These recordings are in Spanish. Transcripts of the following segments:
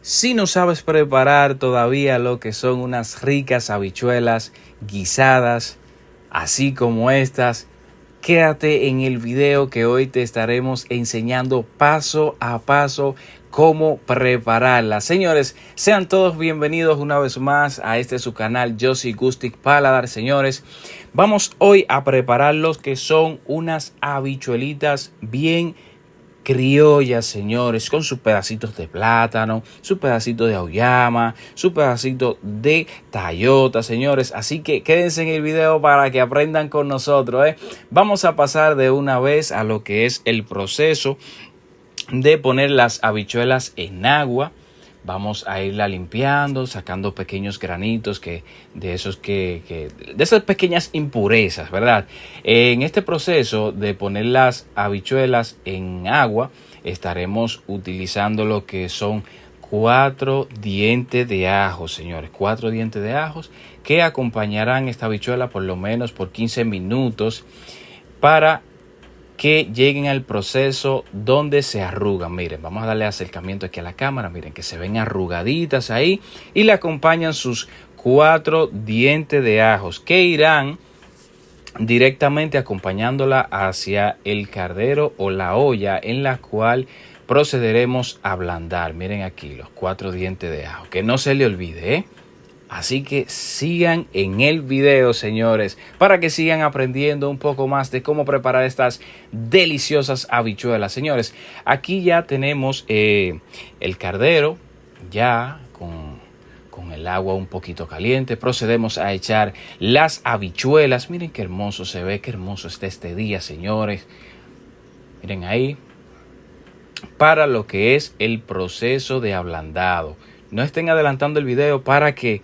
Si no sabes preparar todavía lo que son unas ricas habichuelas guisadas, así como estas, quédate en el video que hoy te estaremos enseñando paso a paso cómo prepararlas. Señores, sean todos bienvenidos una vez más a su canal. Yo soy Gustic Paladar. Señores, vamos hoy a preparar los que son unas habichuelitas bien criollas, señores, con sus pedacitos de plátano, su pedacito de auyama, su pedacito de tayota, señores. Así que quédense en el video para que aprendan con nosotros, Vamos a pasar de una vez a lo que es el proceso de poner las habichuelas en agua. Vamos a irla limpiando, sacando pequeños granitos de esas pequeñas impurezas, ¿verdad? En este proceso de poner las habichuelas en agua, estaremos utilizando lo que son 4 dientes de ajo, señores. 4 dientes de ajos que acompañarán esta habichuela por lo menos por 15 minutos para que lleguen al proceso donde se arrugan. Miren, vamos a darle acercamiento aquí a la cámara. Miren que se ven arrugaditas ahí y le acompañan sus 4 dientes de ajos que irán directamente acompañándola hacia el cardero o la olla en la cual procederemos a ablandar. Miren aquí los 4 dientes de ajo, que no se le olvide, Así que sigan en el video, señores, para que sigan aprendiendo un poco más de cómo preparar estas deliciosas habichuelas. Señores, aquí ya tenemos el cardero ya con el agua un poquito caliente. Procedemos a echar las habichuelas. Miren qué hermoso se ve, qué hermoso está este día, señores. Miren ahí. Para lo que es el proceso de ablandado. No estén adelantando el video para que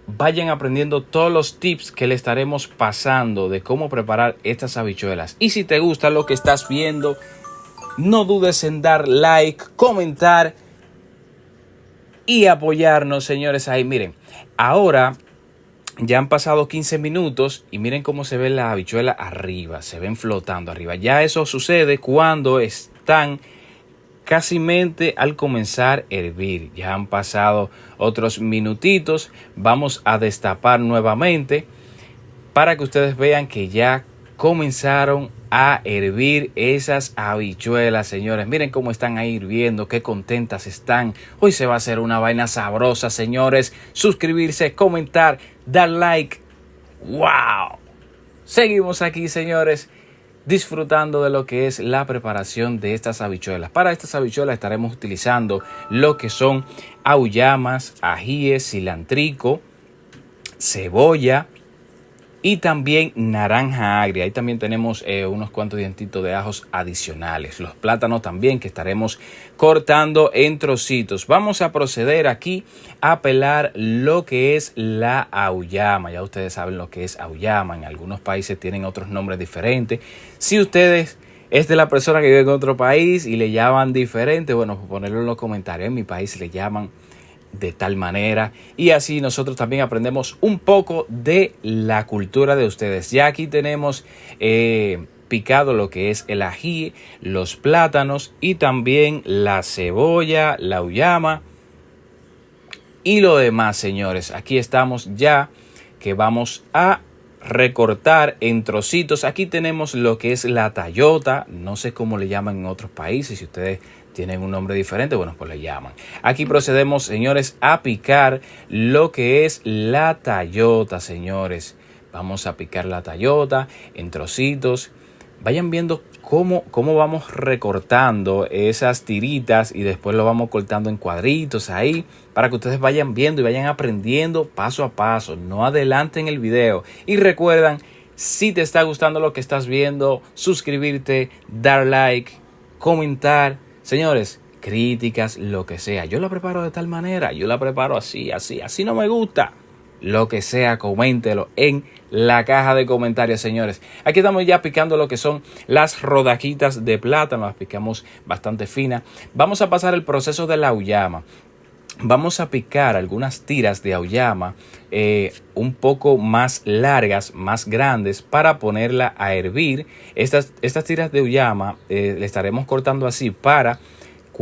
vayan aprendiendo todos los tips que le estaremos pasando de cómo preparar estas habichuelas. Y si te gusta lo que estás viendo, no dudes en dar like, comentar y apoyarnos, señores. Ahí miren, ahora ya han pasado 15 minutos y miren cómo se ve la habichuela arriba, se ven flotando arriba. Ya eso sucede cuando están casi al comenzar a hervir. Ya han pasado otros minutitos. Vamos a destapar nuevamente para que ustedes vean que ya comenzaron a hervir esas habichuelas, señores. Miren cómo están ahí hirviendo, qué contentas están. Hoy se va a hacer una vaina sabrosa, señores. Suscribirse, comentar, dar like. ¡Wow! Seguimos aquí, señores, disfrutando de lo que es la preparación de estas habichuelas. Para estas habichuelas estaremos utilizando lo que son auyamas, ajíes, cilantrico, cebolla y también naranja agria. Ahí también tenemos unos cuantos dientitos de ajos adicionales. Los plátanos también que estaremos cortando en trocitos. Vamos a proceder aquí a pelar lo que es la auyama. Ya ustedes saben lo que es auyama. En algunos países tienen otros nombres diferentes. Si ustedes es de la persona que vive en otro país y le llaman diferente, bueno, pues ponerlo en los comentarios. En mi país le llaman de tal manera y así nosotros también aprendemos un poco de la cultura de ustedes. Ya aquí tenemos picado lo que es el ají, los plátanos y también la cebolla, la auyama y lo demás, señores. Aquí estamos ya que vamos a recortar en trocitos. Aquí tenemos lo que es la tayota, no sé cómo le llaman en otros países. Si ustedes tienen un nombre diferente, bueno, pues le llaman. Aquí procedemos, señores, a picar lo que es la tayota, señores. Vamos a picar la tayota en trocitos. Vayan viendo cómo vamos recortando esas tiritas y después lo vamos cortando en cuadritos ahí para que ustedes vayan viendo y vayan aprendiendo paso a paso. No adelanten el video. Y recuerdan, si te está gustando lo que estás viendo, suscribirte, dar like, comentar. Señores, críticas, lo que sea. Yo la preparo de tal manera, yo la preparo así no me gusta. Lo que sea, coméntelo en la caja de comentarios, señores. Aquí estamos ya picando lo que son las rodajitas de plátano. Las picamos bastante finas. Vamos a pasar el proceso de la auyama. Vamos a picar algunas tiras de auyama un poco más largas, más grandes, para ponerla a hervir. Estas tiras de auyama le estaremos cortando así para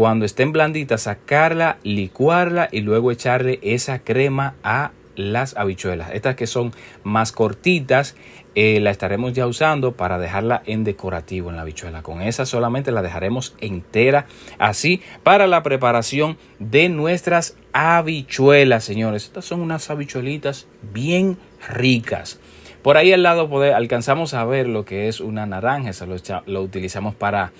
cuando estén blanditas, sacarla, licuarla y luego echarle esa crema a las habichuelas. Estas que son más cortitas, la estaremos ya usando para dejarla en decorativo en la habichuela. Con esa solamente la dejaremos entera así para la preparación de nuestras habichuelas, señores. Estas son unas habichuelitas bien ricas. Por ahí al lado alcanzamos a ver lo que es una naranja. Eso lo utilizamos para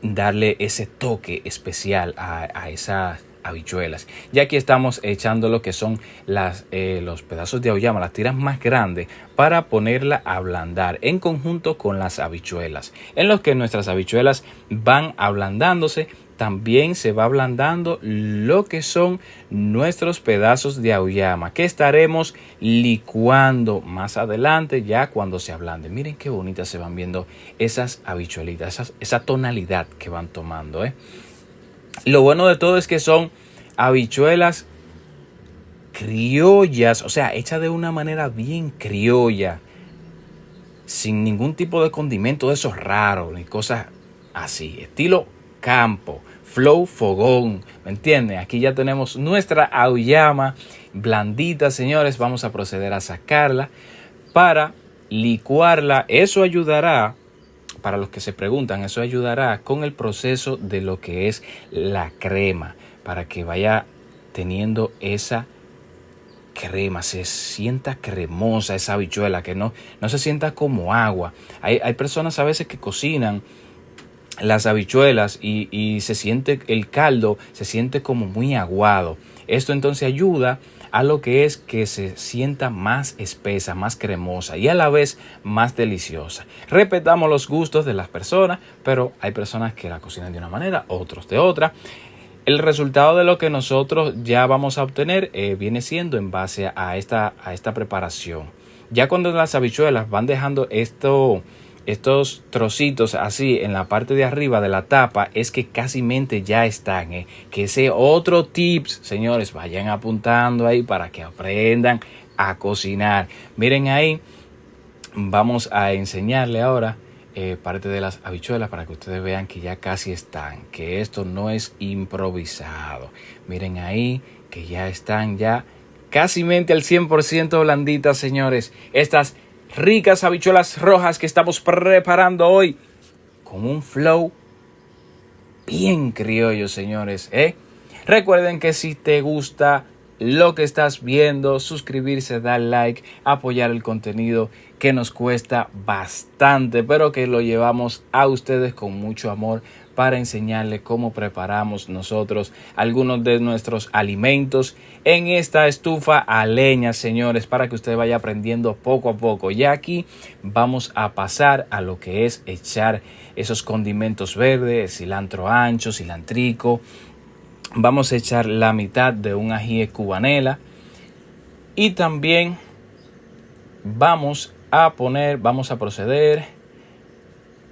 darle ese toque especial a esas habichuelas. Y aquí estamos echando lo que son los pedazos de auyama, las tiras más grandes, para ponerla a ablandar en conjunto con las habichuelas. En los que nuestras habichuelas van ablandándose, también se va ablandando lo que son nuestros pedazos de auyama, que estaremos licuando más adelante ya cuando se ablande. Miren qué bonitas se van viendo esas habichuelitas, esa tonalidad que van tomando, Lo bueno de todo es que son habichuelas criollas, o sea, hechas de una manera bien criolla, sin ningún tipo de condimento de esos raros, ni cosas así, estilo campo, flow fogón, ¿me entienden? Aquí ya tenemos nuestra auyama blandita, señores. Vamos a proceder a sacarla para licuarla. Eso ayudará, para los que se preguntan, eso ayudará con el proceso de lo que es la crema, para que vaya teniendo esa crema, se sienta cremosa esa habichuela, que no se sienta como agua. Hay personas a veces que cocinan las habichuelas y se siente el caldo, se siente como muy aguado. Esto entonces ayuda a lo que es que se sienta más espesa, más cremosa y a la vez más deliciosa. Respetamos los gustos de las personas, pero hay personas que la cocinan de una manera, otros de otra. El resultado de lo que nosotros ya vamos a obtener viene siendo en base a esta preparación. Ya cuando las habichuelas van dejando estos trocitos así en la parte de arriba de la tapa, es que casi ya están, que ese otro tips, señores, vayan apuntando ahí para que aprendan a cocinar. Miren ahí, vamos a enseñarle ahora parte de las habichuelas para que ustedes vean que ya casi están, que esto no es improvisado. Miren ahí que ya están ya casi al 100% blanditas, señores, estas ricas habichuelas rojas que estamos preparando hoy con un flow bien criollo, señores. Recuerden que si te gusta lo que estás viendo, suscribirse, dar like, apoyar el contenido que nos cuesta bastante, pero que lo llevamos a ustedes con mucho amor para enseñarles cómo preparamos nosotros algunos de nuestros alimentos en esta estufa a leña, señores, para que usted vaya aprendiendo poco a poco. Ya aquí vamos a pasar a lo que es echar esos condimentos verdes, cilantro ancho, cilantrico. Vamos a echar la mitad de un ají cubanela y también vamos a proceder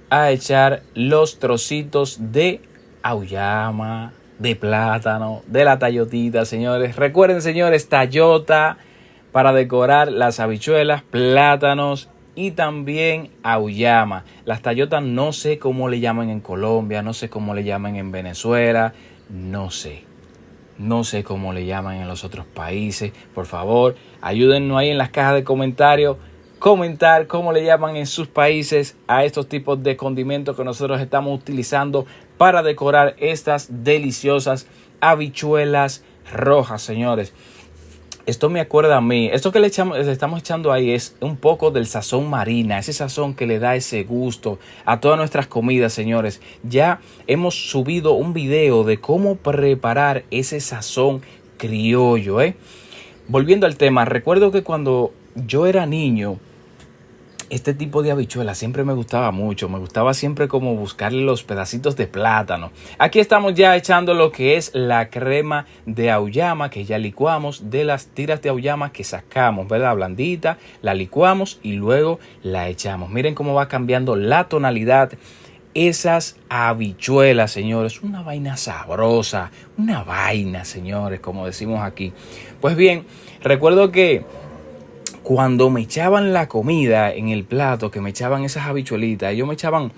a echar los trocitos de auyama, de plátano, de la tayotita, señores. Recuerden, señores, tayota para decorar las habichuelas, plátanos y también auyama. Las tayotas no sé cómo le llaman en Colombia, no sé cómo le llaman en Venezuela, no sé cómo le llaman en los otros países. Por favor, ayúdennos ahí en las cajas de comentarios, comentar cómo le llaman en sus países a estos tipos de condimentos que nosotros estamos utilizando para decorar estas deliciosas habichuelas rojas, señores. Esto me acuerda a mí, esto que le estamos echando ahí es un poco del sazón marina, ese sazón que le da ese gusto a todas nuestras comidas, señores. Ya hemos subido un video de cómo preparar ese sazón criollo, Volviendo al tema, recuerdo que cuando yo era niño, este tipo de habichuela siempre me gustaba mucho. Me gustaba siempre como buscarle los pedacitos de plátano. Aquí estamos ya echando lo que es la crema de auyama que ya licuamos de las tiras de auyama que sacamos, ¿verdad? Blandita, la licuamos y luego la echamos. Miren cómo va cambiando la tonalidad. Esas habichuelas, señores, una vaina sabrosa, una vaina, señores, como decimos aquí. Pues bien, recuerdo que cuando me echaban la comida en el plato, que me echaban esas habichuelitas, ellos me echaban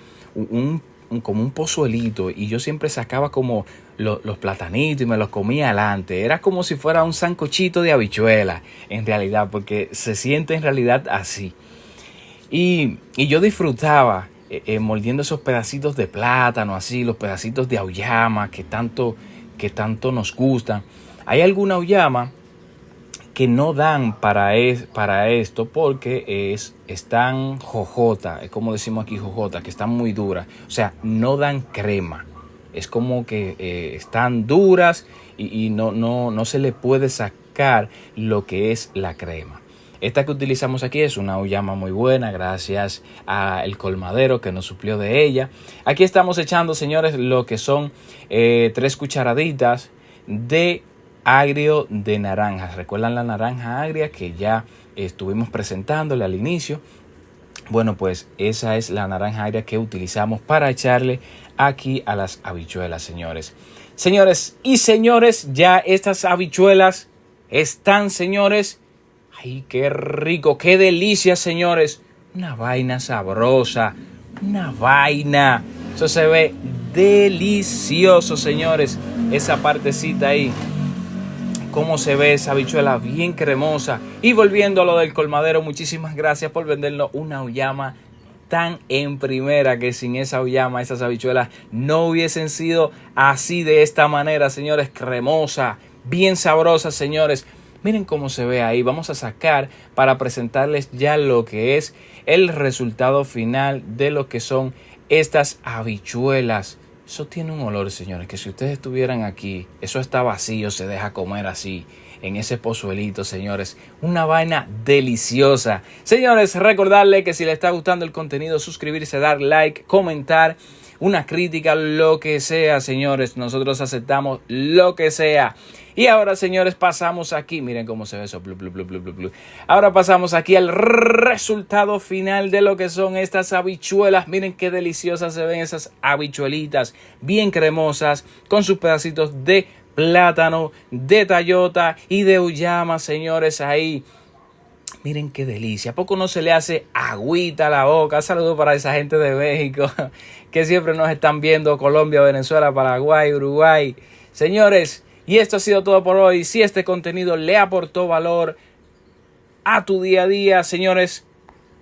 como un pozuelito y yo siempre sacaba como los platanitos y me los comía adelante. Era como si fuera un sancochito de habichuela, en realidad, porque se siente en realidad así. Y yo disfrutaba mordiendo esos pedacitos de plátano, así, los pedacitos de auyama que tanto nos gustan. Hay alguna auyama que no dan para esto porque están jojota, es como decimos aquí jojota, que están muy duras, o sea, no dan crema, es como que están duras y no se le puede sacar lo que es la crema. Esta que utilizamos aquí es una auyama muy buena, gracias al colmadero que nos suplió de ella. Aquí estamos echando, señores, lo que son 3 cucharaditas de agrio de naranjas. ¿Recuerdan la naranja agria que ya estuvimos presentándole al inicio? Bueno, pues esa es la naranja agria que utilizamos para echarle aquí a las habichuelas, señores. Señores y señores, ya estas habichuelas están, señores. ¡Ay, qué rico! ¡Qué delicia, señores! Una vaina sabrosa, una vaina. Eso se ve delicioso, señores. Esa partecita ahí. Cómo se ve esa habichuela bien cremosa. Y volviendo a lo del colmadero, muchísimas gracias por vendernos una auyama tan en primera, que sin esa auyama esas habichuelas no hubiesen sido así, de esta manera, señores, cremosa, bien sabrosa, señores. Miren cómo se ve ahí. Vamos a sacar para presentarles ya lo que es el resultado final de lo que son estas habichuelas. Eso tiene un olor, señores, que si ustedes estuvieran aquí, eso está vacío, se deja comer así, en ese pozuelito, señores. Una vaina deliciosa. Señores, recordarles que si les está gustando el contenido, suscribirse, dar like, comentar, una crítica, lo que sea, señores. Nosotros aceptamos lo que sea. Y ahora, señores, pasamos aquí. Miren cómo se ve eso. Blu, blu, blu, blu, blu, blu. Ahora pasamos aquí al resultado final de lo que son estas habichuelas. Miren qué deliciosas se ven esas habichuelitas. Bien cremosas. Con sus pedacitos de plátano, de tallota y de auyama, señores, ahí. Miren qué delicia. ¿A poco no se le hace agüita a la boca? Saludos para esa gente de México que siempre nos están viendo. Colombia, Venezuela, Paraguay, Uruguay. Señores, y esto ha sido todo por hoy. Si este contenido le aportó valor a tu día a día, señores,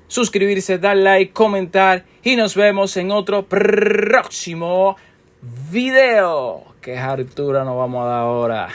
suscribirse, dar like, comentar y nos vemos en otro próximo video. Qué hartura nos vamos a dar ahora.